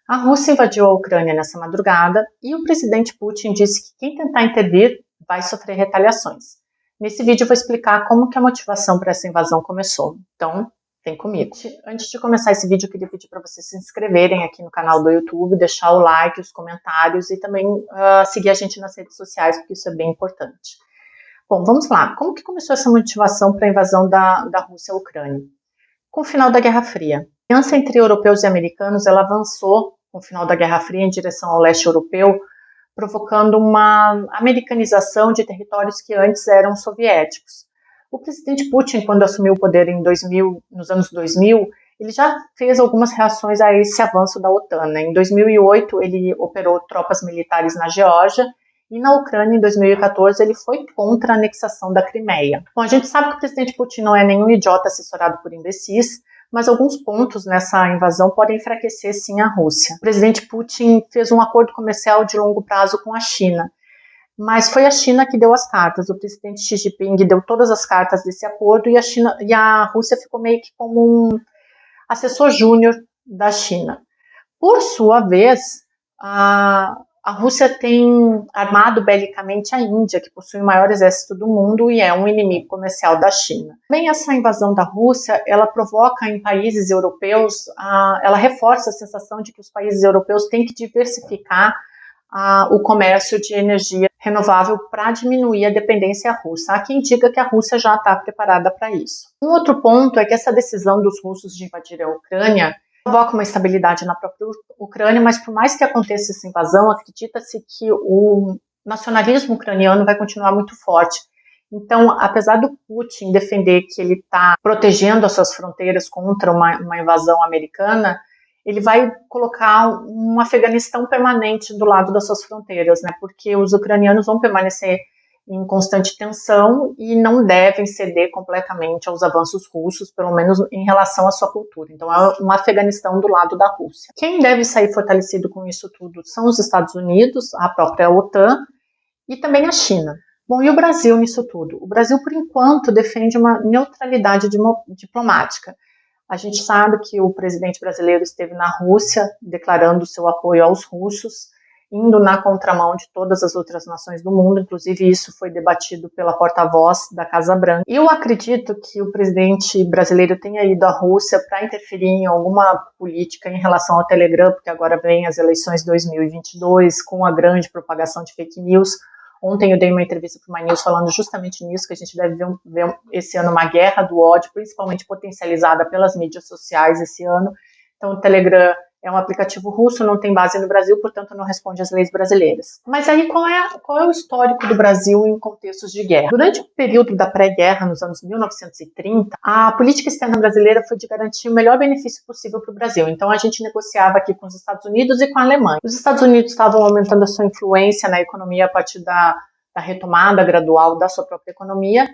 A Rússia invadiu a Ucrânia nessa madrugada e o presidente Putin disse que quem tentar intervir vai sofrer retaliações. Nesse vídeo eu vou explicar como que a motivação para essa invasão começou. Então, vem comigo. Antes de começar esse vídeo, eu queria pedir para vocês se inscreverem aqui no canal do YouTube, deixar o like, os comentários e também seguir a gente nas redes sociais, porque isso é bem importante. Bom, vamos lá. Como que começou essa motivação para a invasão da Rússia à Ucrânia? Com o final da Guerra Fria. A aliança entre europeus e americanos ela avançou com o final da Guerra Fria em direção ao leste europeu, provocando uma americanização de territórios que antes eram soviéticos. O presidente Putin, quando assumiu o poder nos anos 2000, ele já fez algumas reações a esse avanço da OTAN. Em 2008, ele operou tropas militares na Geórgia, e na Ucrânia, em 2014, ele foi contra a anexação da Crimeia. Bom, a gente sabe que o presidente Putin não é nenhum idiota assessorado por imbecis, mas alguns pontos nessa invasão podem enfraquecer, sim, a Rússia. O presidente Putin fez um acordo comercial de longo prazo com a China, mas foi a China que deu as cartas. O presidente Xi Jinping deu todas as cartas desse acordo e a Rússia ficou meio que como um assessor júnior da China. Por sua vez, a Rússia tem armado belicamente a Índia, que possui o maior exército do mundo e é um inimigo comercial da China. Também essa invasão da Rússia, ela provoca em países europeus, ela reforça a sensação de que os países europeus têm que diversificar o comércio de energia renovável para diminuir a dependência russa. Há quem diga que a Rússia já está preparada para isso. Um outro ponto é que essa decisão dos russos de invadir a Ucrânia provoca uma instabilidade na própria Ucrânia, mas por mais que aconteça essa invasão, acredita-se que o nacionalismo ucraniano vai continuar muito forte. Então, apesar do Putin defender que ele está protegendo as suas fronteiras contra uma invasão americana, ele vai colocar um Afeganistão permanente do lado das suas fronteiras, né? Porque os ucranianos vão permanecer em constante tensão e não devem ceder completamente aos avanços russos, pelo menos em relação à sua cultura. Então é um Afeganistão do lado da Rússia. Quem deve sair fortalecido com isso tudo são os Estados Unidos, a própria OTAN e também a China. Bom, e o Brasil nisso tudo? O Brasil, por enquanto, defende uma neutralidade diplomática. A gente sabe que o presidente brasileiro esteve na Rússia declarando seu apoio aos russos, indo na contramão de todas as outras nações do mundo, inclusive isso foi debatido pela porta-voz da Casa Branca. Eu acredito que o presidente brasileiro tenha ido à Rússia para interferir em alguma política em relação ao Telegram, porque agora vem as eleições 2022 com a grande propagação de fake news. Ontem eu dei uma entrevista para o My News falando justamente nisso, que a gente deve ver esse ano uma guerra do ódio, principalmente potencializada pelas mídias sociais esse ano. Então o Telegram é um aplicativo russo, não tem base no Brasil, portanto não responde às leis brasileiras. Mas aí qual é o histórico do Brasil em contextos de guerra? Durante o período da pré-guerra, nos anos 1930, a política externa brasileira foi de garantir o melhor benefício possível para o Brasil. Então a gente negociava aqui com os Estados Unidos e com a Alemanha. Os Estados Unidos estavam aumentando a sua influência na economia a partir da retomada gradual da sua própria economia.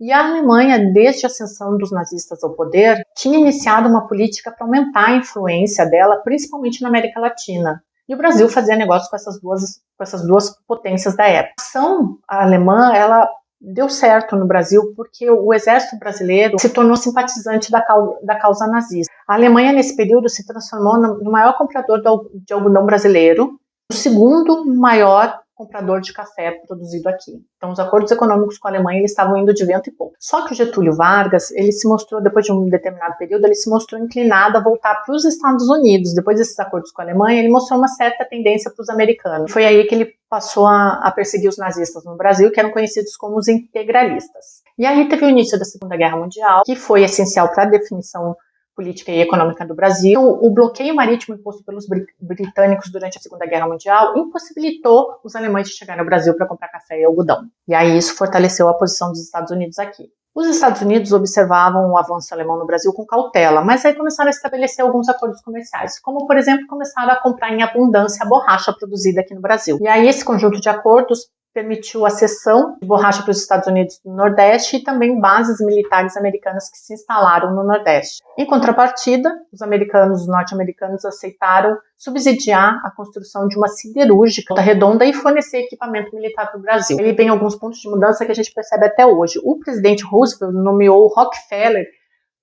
E a Alemanha, desde a ascensão dos nazistas ao poder, tinha iniciado uma política para aumentar a influência dela, principalmente na América Latina. E o Brasil fazia negócio com essas duas potências da época. A ação alemã, ela deu certo no Brasil porque o exército brasileiro se tornou simpatizante da causa nazista. A Alemanha, nesse período, se transformou no maior comprador de algodão brasileiro, o segundo maior comprador de café produzido aqui. Então, os acordos econômicos com a Alemanha eles estavam indo de vento e pouco. Só que o Getúlio Vargas, ele se mostrou, depois de um determinado período, ele se mostrou inclinado a voltar para os Estados Unidos. Depois desses acordos com a Alemanha, ele mostrou uma certa tendência para os americanos. Foi aí que ele passou a perseguir os nazistas no Brasil, que eram conhecidos como os integralistas. E aí teve o início da Segunda Guerra Mundial, que foi essencial para a definição política e econômica do Brasil. O bloqueio marítimo imposto pelos britânicos durante a Segunda Guerra Mundial impossibilitou os alemães de chegar no Brasil para comprar café e algodão. E aí isso fortaleceu a posição dos Estados Unidos aqui. Os Estados Unidos observavam o avanço alemão no Brasil com cautela, mas aí começaram a estabelecer alguns acordos comerciais, como, por exemplo, começaram a comprar em abundância a borracha produzida aqui no Brasil. E aí esse conjunto de acordos permitiu a cessão de borracha para os Estados Unidos do Nordeste e também bases militares americanas que se instalaram no Nordeste. Em contrapartida, os norte-americanos aceitaram subsidiar a construção de uma siderúrgica redonda e fornecer equipamento militar para o Brasil. Aí vem alguns pontos de mudança que a gente percebe até hoje. O presidente Roosevelt nomeou o Rockefeller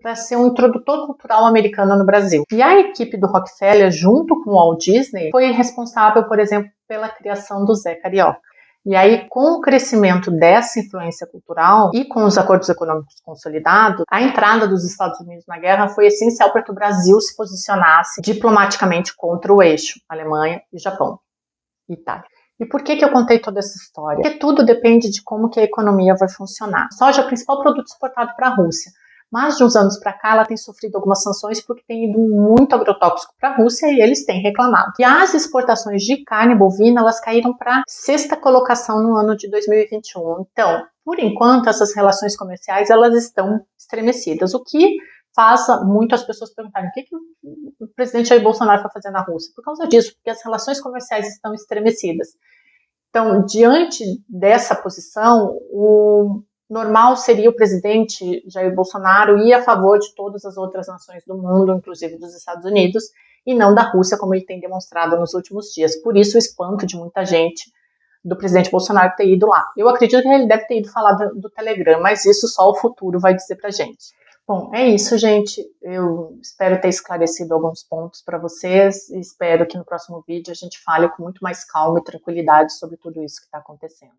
para ser um introdutor cultural americano no Brasil. E a equipe do Rockefeller, junto com o Walt Disney, foi responsável, por exemplo, pela criação do Zé Carioca. E aí, com o crescimento dessa influência cultural e com os acordos econômicos consolidados, a entrada dos Estados Unidos na guerra foi essencial para que o Brasil se posicionasse diplomaticamente contra o eixo Alemanha e Japão e Itália. E por que eu contei toda essa história? Porque tudo depende de como que a economia vai funcionar. A soja é o principal produto exportado para a Rússia. Mas de uns anos para cá ela tem sofrido algumas sanções porque tem ido muito agrotóxico para a Rússia e eles têm reclamado. E as exportações de carne bovina elas caíram para 6ª colocação no ano de 2021. Então, por enquanto, essas relações comerciais elas estão estremecidas, o que faz muito as pessoas perguntarem o que o presidente Jair Bolsonaro está fazendo na Rússia. Por causa disso, porque as relações comerciais estão estremecidas. Então, diante dessa posição, o normal seria o presidente Jair Bolsonaro ir a favor de todas as outras nações do mundo, inclusive dos Estados Unidos, e não da Rússia, como ele tem demonstrado nos últimos dias. Por isso, o espanto de muita gente do presidente Bolsonaro ter ido lá. Eu acredito que ele deve ter ido falar do Telegram, mas isso só o futuro vai dizer pra gente. Bom, é isso, gente. Eu espero ter esclarecido alguns pontos para vocês e espero que no próximo vídeo a gente fale com muito mais calma e tranquilidade sobre tudo isso que está acontecendo.